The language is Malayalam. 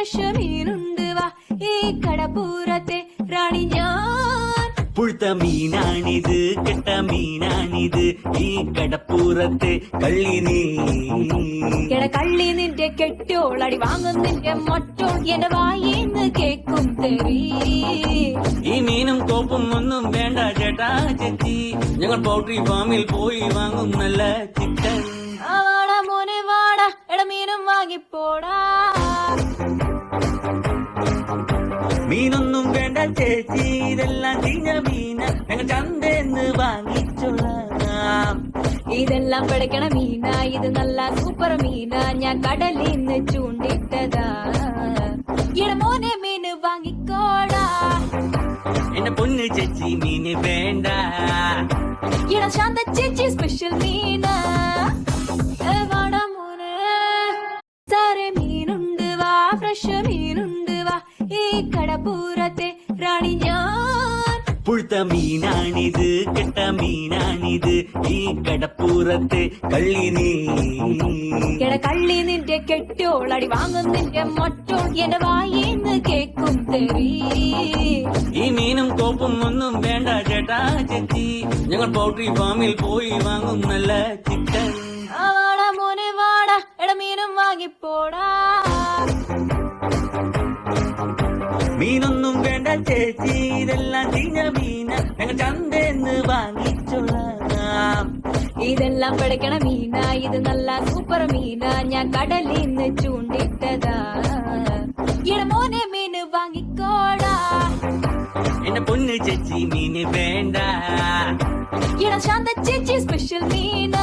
ഫ്രഷ് മീനുണ്ട് വാ ഈ കടപ്പുറത്തെ റാണി ഞാൻ. പുഴുത്ത മീനാണിത്, കെട്ട മീനാണിത്, ഈ കടപ്പുറത്തെ കള്ളി നീ. കള്ളി നിന്റെ കെട്ടോളടി വാങ്ങും നിന്റെ മറ്റോൾ എന്റെ വായിന്ന് കേക്കും തെറി. ഈ മീനും കോപ്പും ഒന്നും വേണ്ട ചേട്ടാ ചേച്ചി, ഞങ്ങൾ പൗൾട്രി ഫാമിൽ പോയി വാങ്ങും നല്ല ചിക്കൻ. വാടാ മോനെ വാടാ, എട മീനും വാങ്ങിപ്പോടാ. മീനൊന്നും വേണ്ട ചേച്ചി, ഇതെല്ലാം ചീഞ്ഞ മീന, ഞങ്ങൾ ചന്തേന്ന് വാങ്ങിച്ചോളാം. ഇതെല്ലാം പിടയ്ക്കണ മീന, ഇത് നല്ല സൂപ്പർ മീന, ഞാൻ കടലിന്ന് ചൂണ്ടിട്ടതാ. ഇട മോനെ മീന് വാങ്ങിക്കോടാ. എന്റെ പൊന്ന് ചേച്ചി മീന് വേണ്ട. ഇട ശാന്ത ചേച്ചി സ്പെഷ്യൽ മീന. വാടാ മോനെ സാറെ മീനുണ്ട് വാ, ഫ്രഷ് മീനുണ്ട് വാ ഈ കടപ്പുറത്തെ റാണി ഞാൻ. പുഴുത്ത മീനാണിത്, കെട്ട മീനാണിത്, ഈ കടപ്പുറത്തെ കള്ളി നീ. കള്ളി നിന്റെ കെട്ടോളടി വാങ്ങും നിന്റെ മറ്റോൾ എന്റെ വായിന്ന് കേക്കും തെറി. ഈ മീനും കോപ്പും ഒന്നും വേണ്ട ചേട്ടാ ചേച്ചി, ഞങ്ങൾ പൗൾട്രി ഫാമിൽ പോയി വാങ്ങും നല്ല ചിക്കൻ. വാടാ മോനെ വാടാ, എട മീനും വാങ്ങിപ്പോടാ. മീനൊന്നും വേണ്ട ചേച്ചി, ഇതെല്ലാം ചീഞ്ഞ മീന, ഞങ്ങൾ ചന്തേന്ന് വാങ്ങിച്ചോളാം. ഇതെല്ലാം പിടയ്ക്കണ മീന, ഇത് നല്ല സൂപ്പർ മീന, ഞാൻ കടലിന്ന് ചൂണ്ടിട്ടതാ. ഇട മോനെ മീന് വാങ്ങിക്കോടാ. എന്റെ പൊന്ന് ചേച്ചി മീന് വേണ്ട. ഇട ശാന്ത ചേച്ചി സ്പെഷ്യൽ മീന.